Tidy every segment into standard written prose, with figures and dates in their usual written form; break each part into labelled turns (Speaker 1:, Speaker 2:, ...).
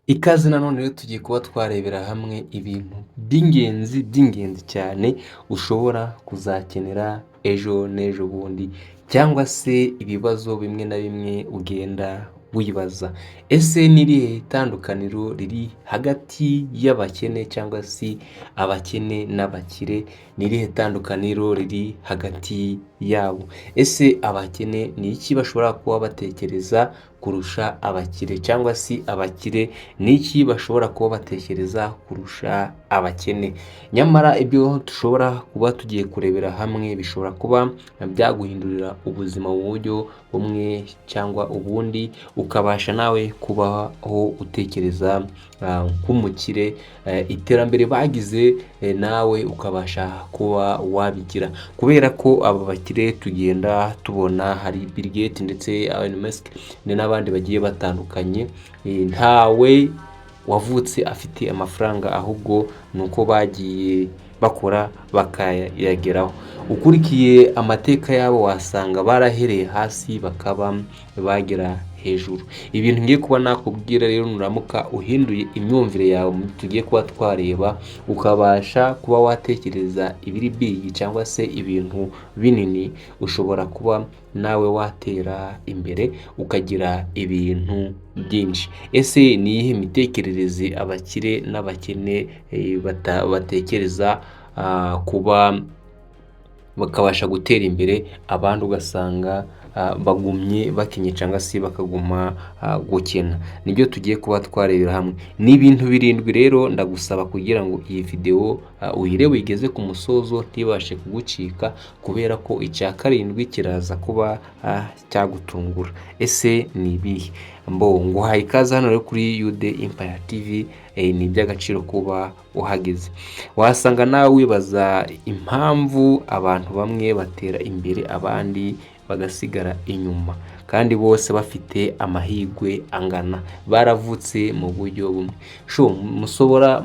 Speaker 1: Ikaze nanone rero tugiye kuba twarebera hamwe ibintu by'ingenzi cyane ushobora kuzakenera ejo n'ejo bundi cyangwa se ibibazo bimwe na bimwe ugenda wibaza. Ese ni irihe tandukaniro riri hagati y'abakene cyangwa se abakene n'abakire? Ni irihe tandukaniro riri hagati yabo? Ese abakene ni iki bashobora kuba batekereza kurusha abakire, cyangwa se abakire ni iki bashobora kuba batekereza kurusha abakene? Nyamara ibyo dushobora kuba tugiye kurebera hamwe bishobora kuba byaguhindurira ubuzima mu buryo bumwe cyangwa ubundi, ukabasha nawe kubaho utekereza nk'umukire, iterambere bagize nawe ukabasha kuba wabigira. Kubera ko aba bakire tugenda tubona hari Bill Gates ndetse Elon Musk n'abandi bagiye batandukanye, ntawe wavutse afite amafaranga, ahubwo ni uko bagiye bakora bakayageraho. Ukurikiye amateka yabo wasanga barahereye hasi bakaba bagera hejuru. Ibintu ngiye kuba nakubwira rero, nuramuka uhinduye imyumvire yawe tugiye kuba twareba, ukabasha kuba watekereza ibiri big cyangwa se ibintu binini, ushobora kuba nawe watera imbere ukagira ibintu byinshi. Ese ni iyihe mitekerereze abakire n'abakene batekereza kuba bakabasha gutera imbere, abandi ugasanga bagumye bakenye cyangwa se bakaguma gukena? Nibyo tugiye kuba twarebera hamwe. Ni ibintu birindwi rero ndagusaba kugira ngo iyi video uyirebe uyigeze ku musozo ntibashe kugucika, kubera ko icya karindwi kiraza kuba cyagutungura. Ese ni ibihe? Nguhaye ikaze hano rero kuri UD Empire TV. Ni iby'agaciro kuba uhageze. Wasanga nawe wibaza impamvu abantu bamwe batera imbere abandi bagasigara inyuma, kandi bose bafite amahirwe angana, baravutse mu buryo bumwe. Mushobora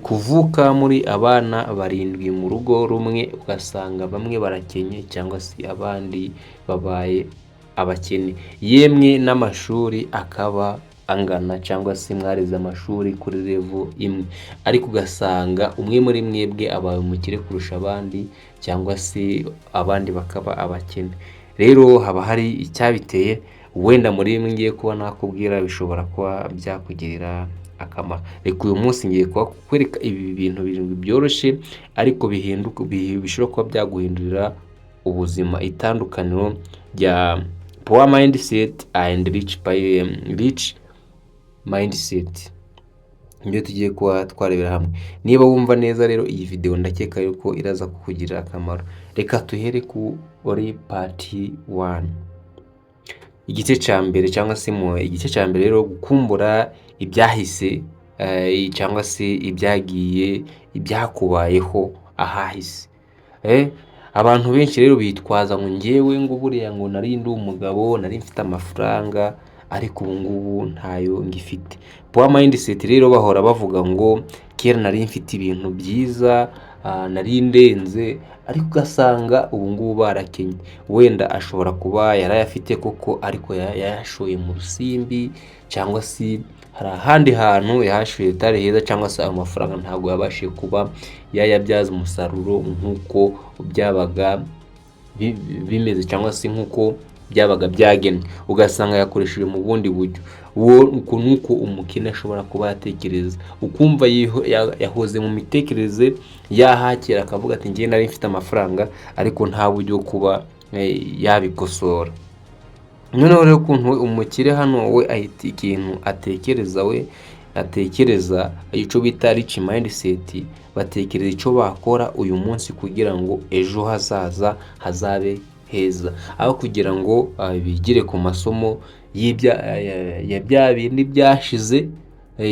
Speaker 1: kuvuka muri abana barindwi mu rugo rumwe, ugasanga bamwe barakenye cyangwa se abandi babaye abakene, yemwe n'amashuri akaba angana cyangwa se mwarize amashuri kuri level imwe, ariko ugasanga umwe muri mwebwe abaye umukire kurusha abandi, cyangwa se abandi bakaba abakene. Rero haba hari icyabiteye, wenda muri bimwe ngiye kuba nakubwira bishobora kuba byakugirira akamaro. Reka uyu munsi ngiye kwereka ibi bintu birindwi byoroshye ariko bishobora kuba byaguhindurira ubuzima, itandukaniro rya poor mindset and rich mindset. Nibyo tugiye kuba twarebera hamwe. Niba wumva neza rero iyi video ndakeka yuko iraza kukugirira akamaro. Reka tuhere kuri part 1, igice cya mbere, cyangwa se igice cya mbere rero, gukumbura ibyahise cyangwa se ibyakubayeho ahahise. Abantu benshi rero bitwaza ngo njyewe ngo buriya ngo nari ndi umugabo, nari mfite amafaranga, ariko ubu ngubu ntayo ngifite. Poor mindset rero bahora bavuga ngo kera nari mfite ibintu byiza, nari ndenze, ariko ugasanga ubu ngubu barakenye. Wenda ashobora kuba yarayafite koko, ariko yayashoye mu rusimbi, cyangwa se hari ahandi hantu yahashoye hatari heza, cyangwa se amafaranga ntabwo yabashije kuba yayabyaza umusaruro nk'uko byabaga bimeze, cyangwa se nk'uko byabaga byagenwe, ugasanga yakoresheje mu bundi buryo. Nuko umukene ashobora kuba yatekereza, ukumva yahoze mu mitekerereze yahakera, akavuga ati njye nari mfite amafaranga, ariko nta buryo kuba yabikosora. Noneho rero ukuntu umukire hano we ahita ikintu atekereza icyo bita rich mindset, batekereza icyo bakora uyu munsi kugira ngo ejo hazaza hazabe heza, aho kugira ngo bigire ku masomo ya bya bindi byashize,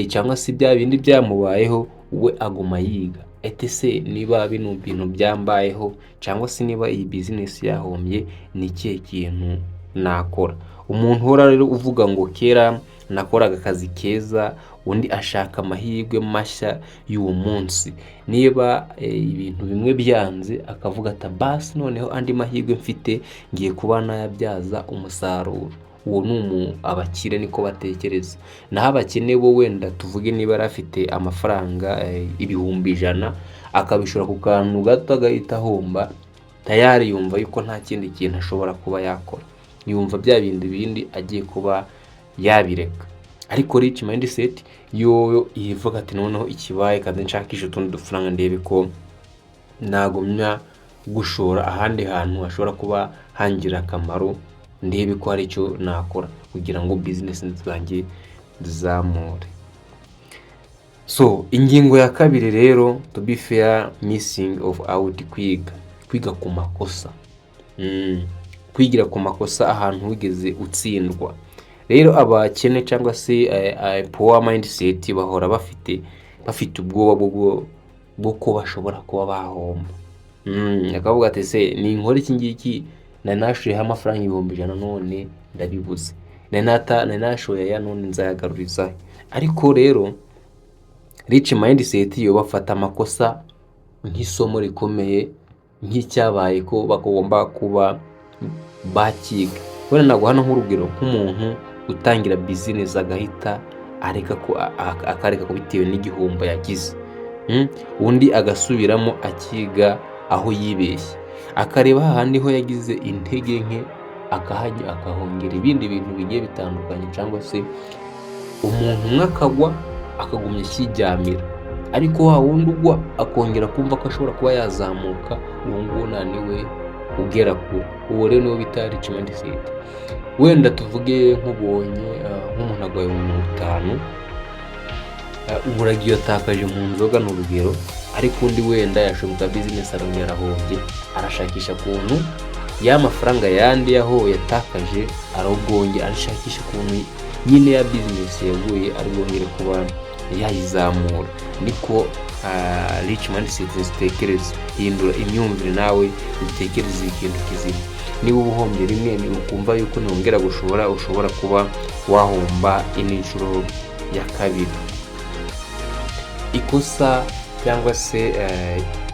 Speaker 1: cyangwa se bya bindi byamubayeho, we aguma yiga. Ese niba bino bintu byambayeho, cyangwa se niba iyi business yahombye, ni ikihe kintu nakora? Umuntu uhora rero uvuga ngo kera nakoraga akazi keza, undi ashaka amahirwe mashya y'uwo munsi. Niba ibintu bimwe byanze, akavuga ati basi noneho andi mahirwe mfite ngiye kuba nayabyaza umusaruro. uwo ni abakire niko batekereza. Naho abakene bo wenda tuvuge niba yari afite amafaranga ibihumbi 100 akabishora ku kantu gato agahita ahomba, tayari yumva yuko nta kindi kintu ashobora kuba yakora, yumva bya bindi agiye kuba yabireka. Ariko rich mindset yo ivuga ati noneho ikibaye kandi nshakisha utundi dufaranga ndebe ko nagumya gushora ahandi hantu hashobora kuba hangira akamaro, ndebe ko hari icyo nakora kugira ngo business zanjye zizamure. So ingingo ya kabiri rero, to be fair, missing of out, kwiga ku makosa. Kwigira ku makosa ahantu wigeze utsindwa. Rero abakene cyangwa se poor mindset bahora bafite ubwoba bwo ko bashobora kuba bahomba. Akavuga ati se ni inkora iki ngiki, nashoyeho amafaranga 100,000 none ndabibuze, nashoye aya none nzayagaruriza. Ariko rero rich mindset yo bafata amakosa nk'isomo rikomeye, nk'icyabaye ko bagomba kuba bakiga. Wenda naguha nk'urugero nk'umuntu utangira business agahita akareka ko bitewe n'igihombo yagize, undi agasubiramo akiga aho yibeshye, akareba hahandi ho yagize intege nke akahongera ibindi bintu bigiye bitandukanye, cyangwa se umuntu umwe akagwa akagumya kijyamira, ariko wa wundi ugwa akongera kumva ko ashobora kuba yazamuka, uwo nguwo naniwe ugera kure. Uwo rero niwo bita rich mindset. Wenda tuvuge nk'ubonye nk'umuntu agwaye 50, uburagiye atakaje mu nzoga n'urugero, ariko undi wenda yashoboka business arongera ahombye, arashakisha kuntu ya mafaranga yandi yaho yatakaje arogongye, arashakisha kuntu nyine ya business yaguye arigongere kuba yayizamura. Niko rich mindset zitekereza. Hindura imyumvire nawe utekereze ikintu kizima. Niba ubuhombye rimwe ni ukumva yuko nongera ushobora kuba wahomba inshuro ya kabiri. Ikosa cyangwa se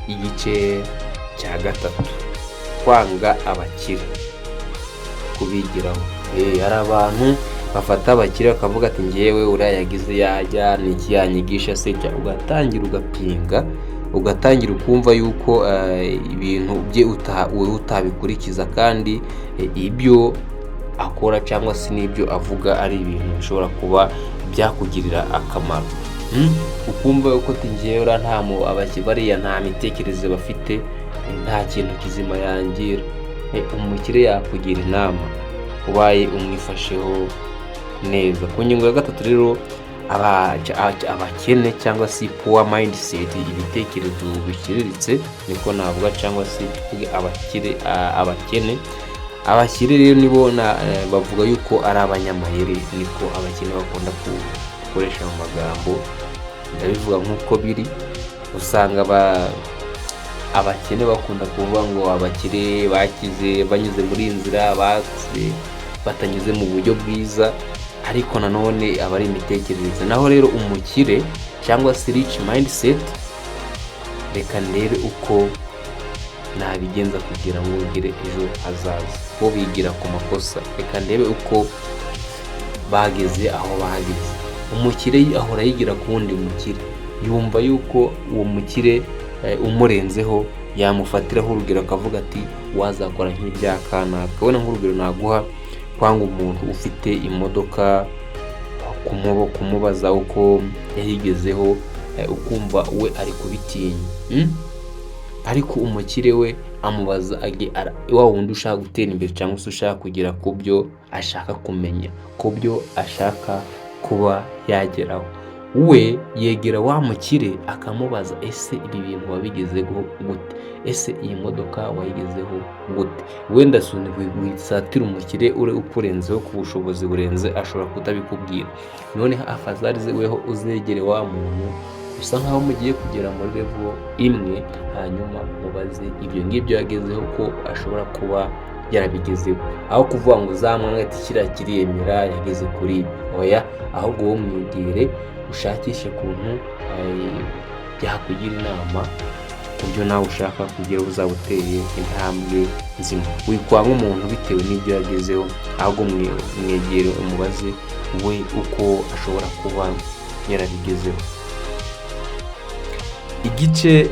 Speaker 1: igice cya gatatu, kwanga abakire, kubigiraho. Hari abantu bafata abakire bakavuga ati ngewe uriya yagize yajya niki yanyigisha se, ugatangira ugapinga, ugatangira ukumva yuko ibintu bye utabikurikiza, kandi ibyo akora cyangwa se n'ibyo avuga ari ibintu bishobora kuba byakugirira akamaro. Ukumva yuko ati ngewe uriya bariya nta mitekerereze bafite, nta kintu kizima yangira. Umukire yakugira inama ubaye umwifasheho neza. Ku ngingo ya gatatu rero, abakene cyangwa se poor mindset, ibitekerezo biciriritse niko navuga, cyangwa se abakire rero nibo bavuga yuko ari abanyamayeri, niko abakene bakunda gukoresha mu magambo. Ndabivuga nk'uko biri, usanga abakene bakunda kuvuga ngo abakire bakize banyuze muri inzira batanyuze mu buryo bwiza, ariko nanone aba ari imitekerereze. Naho rero umukire cyangwa se rich mindset, reka ndebe uko nabigenza kugira ngo ugire ejo hazaza. Bo bigira ku makosa, reka ndebe uko bageze aho bahageze. Umukire ahora yigira ku wundi mukire, yumva yuko uwo mukire umurenzeho yamufatiraho urugero akavuga ati wazakora nk'ibya kanaka. Kabona nk'urugero naguha, kwanga umuntu ufite imodoka kumubaza uko yayigezeho, ukumva we ari kubitinya. Ariko umukire we amubaza wa wundi ushaka gutera imbere cyangwa se ushaka kugera ku byo ashaka kumenya, ku byo ashaka kuba yageraho. We yegera wa mukire akamubaza, ese ibi bintu wabigezeho gute? Ese iyi modoka wayigezeho gute? Wenda wisatira umukire uri ukurenzeho ku bushobozi burenze, ashobora kutabikubwira. None afazarize weho uzegere wa muntu usa nkaho mugiye kugera muri level imwe, hanyuma mubaze ibyo ngibyo yagezeho ko ashobora kuba yarabigezeho, aho kuvuga ngo uzamwanga ati kiriya kiriyemera yageze kuri oya. Ahubwo wo mwigire ushakishe kuntu byakugira inama mu byo nawe ushaka kugira uzaba uteye intambwe nzima. Wikwanga umuntu bitewe n'ibyo yagezeho, ahubwo mwegere umubaze we uko ashobora kuba yarabigezeho. Igice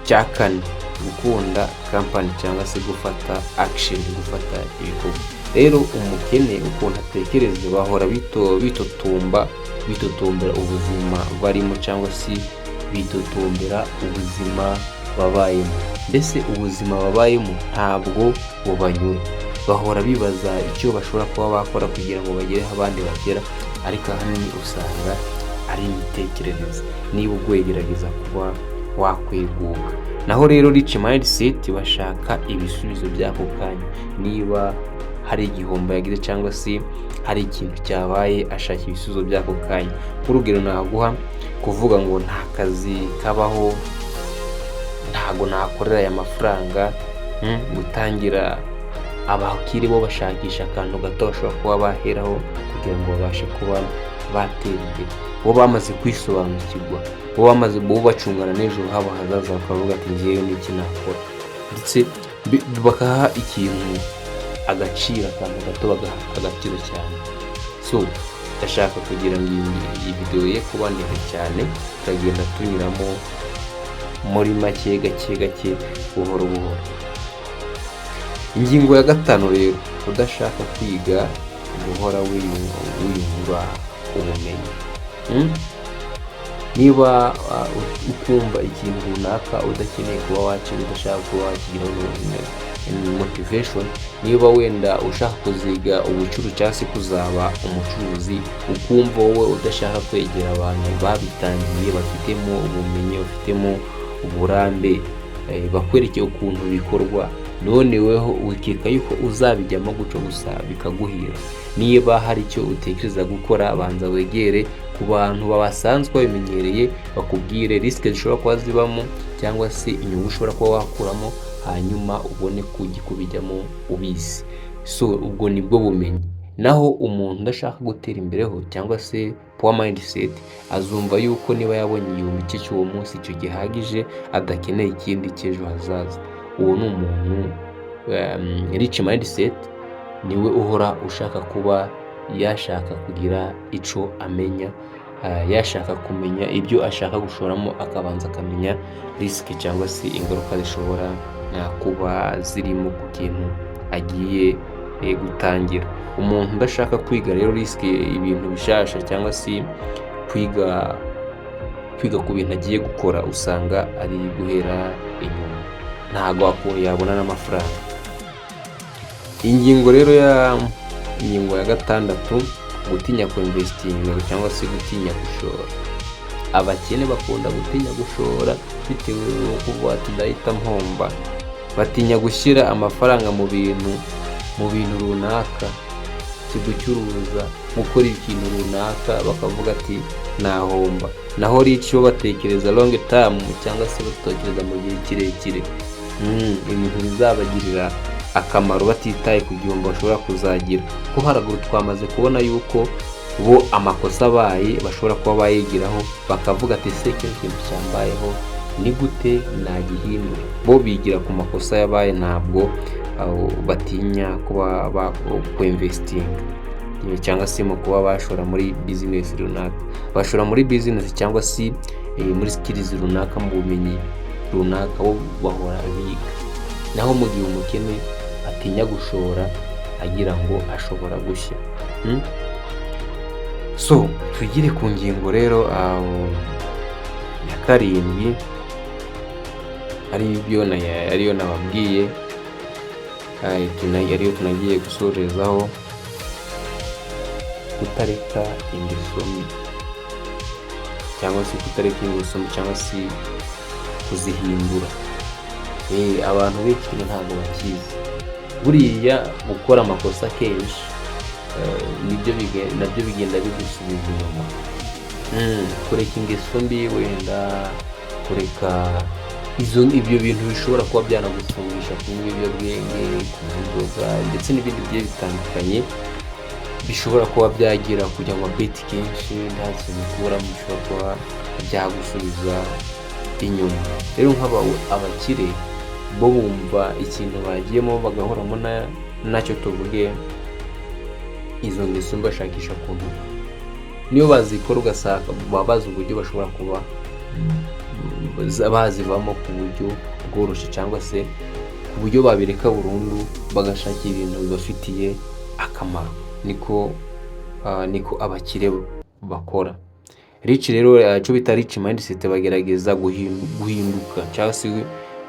Speaker 1: cya kane, gukunda kampani cyangwa se gufata action, gufata ibikorwa. Rero umukene ukuntu atekereza bahora bitotombera ubuzima barimo cyangwa se bitotombera ubuzima babayemo. Mbese ubuzima babayemo ntabwo bubanyura, bahora bibaza icyo bashobora kuba bakora kugira ngo bagere aho abandi bagera, ariko ahanini usanga ari imitekerereze niba ugwegerageza kuba wakweguka. Naho rero rich mindset bashaka ibisubizo by'ako kanya. Niba hari igihombo yagize cyangwa se hari ikintu cyabaye, ashaka ibisubizo by'ako kanya. Nk'urugero naguha, kuvuga ngo nta kazi kabaho, ntago nakorera aya mafaranga, gutangira abakiri bo bashakisha akantu gato bashobora kuba baheraho kugira ngo babashe kuba batera imbere. Bo bamaze kwisobanukirwa, bo bacungana n'ejo habo hazaza, bakavuga ati njyewe n'iki nakora, ndetse bakaha ikintu agaciro, akantu gato bagaha agaciro cyane. So ndashaka kugira ngo iyi video ye kuba ndende cyane, tukagenda tunyuramo muri make gake buhoro buhoro. Ingingo ya 5 rero, udashaka kwiga guhora wiyungura ubumenyi. Niba ukumva ikintu runaka udakeneye kuba wakiga, udashaka kuba wakigiraho motivation, niba wenda ushaka kuziga ubucuruzi cyangwa se kuzaba umucuruzi, ukumva wowe udashaka kwegera abantu babitangiye, bafitemo ubumenyi, bafitemo uburambe, bakwerekeye ukuntu bikorwa, none weho wikeka yuko uzabijyamo guco gusa bikaguhira. Niba hari icyo utekereza gukora, banza wegere ku bantu basanzwe babimenyereye, bakubwire risike zishobora kuba zibamo cyangwa se inyungu ushobora kuba wakuramo, hanyuma ubone kubijyamo ubizi. So ubwo nibwo bumenyi. Naho umuntu udashaka gutera imbereho cyangwa se poor mindset, azumva yuko niba yabonye igihumbi cye cy'uwo munsi icyo gihagije, adakeneye ikindi cy'ejo hazaza. Uwo ni umuntu rich mindset, niwe uhora ushaka kuba yashaka kugira ico amenya, yashaka kumenya ibyo ashaka gushoramo, akabanza akamenya risike cyangwa se ingaruka zishobora kuba zirimo ku kintu agiye gutangira. Umuntu udashaka kwiga rero risike, ibintu bishasha cyangwa se kwiga ku bintu agiye gukora, usanga ari guhera inyuma, ntago yabona n'amafaranga. Ingingo ya 6, gutinya kuinvestinga cyangwa se gutinya gushora. Abakene bakunda gutinya gushora bitewe n'uko ati ndahita mpomba, batinya gushyira amafaranga mu bintu runaka, gucuruza, gukora ikintu runaka, bakavuga ati nahomba. Naho rich bo batekereza long term cyangwa se batekereza mu gihe kirekire, ibintu bizabagirira akamaro batitaye ku gihombo bashobora kuzagira. Ko haraguru twamaze kubona yuko bo amakosa abaye bashobora kuba bayigiraho, bakavuga ati se ikintu cyambayeho ni gute nagihindura. Bo bigira ku makosa yabaye, ntabwo batinya kuba investing cyangwa se mu kuba bashora muri business runaka, bashora muri business cyangwa se muri skills runaka, mu bumenyi runaka, bo bahora biga. Naho mu gihe umukene atinya gushora agira ngo ashobora gushya. So tugire ku ngingo rero ya 7, ariyo nababwiye, ariyo tunagiye gusorezaho, kutareka ingeso mbi cyangwa se cyangwa se kuzihindura. Abantu benshi ntabwo bakizi, buriya gukora amakosa kenshi nabyo bigenda bigusubiza inyuma. Kureka ingeso mbi, wenda kureka ibyo bintu bishobora kuba byanagufungisha, kunywa ibiyobyabwenge, kunywa inzoga ndetse n'ibindi bigiye bitandukanye, bishobora kuba byagira kujya mu mabeti kenshi nta kintu ukuramo, bishobora kuba byagusubiza inyuma. Rero abakire bo bumva ikintu bagiyemo bagahoramo nacyo tuvuge izo ngeso bashakisha ukuntu niyo bazikora ugasanga baba bazi uburyo bashobora kuba bazivamo ku buryo bworoshye cyangwa se ku buryo babireka burundu bagashakira ibintu bibafitiye akamaro. Niko abakire bakora. Rero icyo bita rich mindset bagerageza guhinduka cyangwa se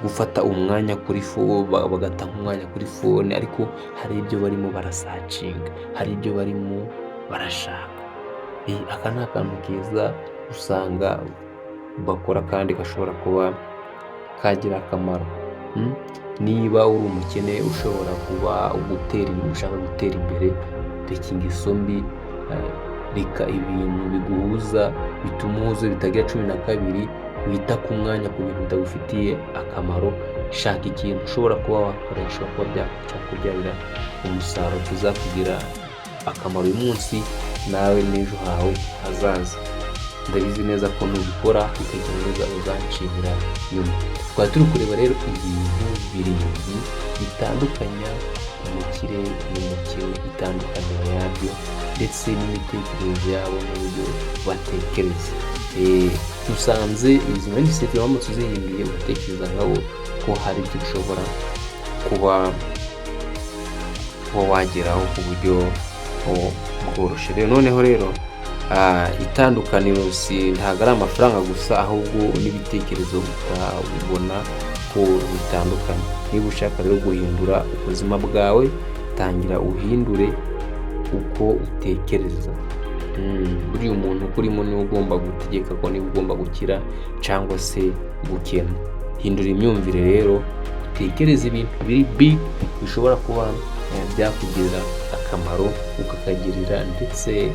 Speaker 1: gufata umwanya kuri bagata nk'umwanya kuri phone, ariko hari ibyo barimo barasacinga, hari ibyo barimo barashaka. Aka ni akantu keza usanga bakora kandi gashobora kuba kagira akamaro. Niba uri umukene ushobora kuba ushaka gutera imbere, reka ingeso mbi, reka ibintu biguhuza bituma uhuze bitagira 12, wita ku mwanya ku bintu bitagufitiye akamaro. Shaka ikintu ushobora kuba wakoresha kuba byakubyarira umusaruro kizakugira akamaro uyu munsi nawe n'ejo hawe hazaza. Ndabizi neza ko nubikora bikagerageza uzanshimira nyuma. Twari turi kureba rero ibintu 7 bitandukanya umukire n'umukene, itandukaniro yabyo ndetse n'imitekerereze yabo n'uburyo batekereza. Dusanze izi mindset uramutse uzihinduye ugatekereza nkabo ko hari ibyo ushobora kuba wageraho ku buryo bworoshye. Noneho rero itandukaniro ntabwo ari amafaranga gusa, ahubwo n'ibitekerezo ukabona ko bitandukanye. Niba ushaka rero guhindura ubuzima bwawe, tangira uhindure uko utekereza. Buriya umuntu ukurimo niwe ugomba gutegeka ko niba ugomba gukira cyangwa se gukena. Hindura imyumvire rero, utekereze ibintu biri big bishobora kuba byakugirira akamaro, ukakagirira ndetse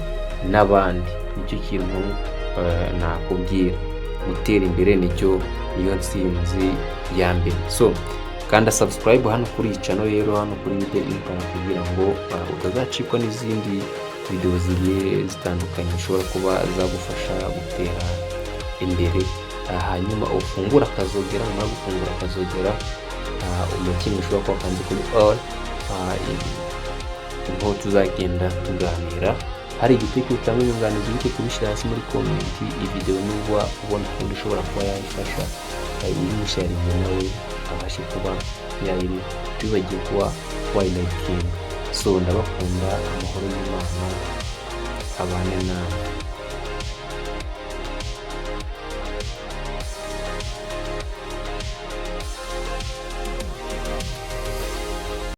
Speaker 1: n'abandi. Nicyo kintu nakubwira, gutera imbere niyo nsinzi ya mbere. Kanda subscribe hano kuri iyi channel rero, hano kuri Mide Empire, kugira ngo utazacikwa n'izindi video zigiye zitandukanye zishobora kuba zagufasha gutera imbere. Hanyuma ufungura akazogera, nyuma gufungura akazogera umukinyi ushobora kuba kanze kuri all, niho tuzagenda tuganira. Hari igitekerezo cyangwa inyunganizi uke kubishyira hasi muri comment. Iyi video nuba ubona ko ushobora kuba yayifasha, uyimusharinge nawe abashe kuba yayiri tubagiye kuba wayilikinga. Ndabakunda, amahoro y'Imana abane nawe.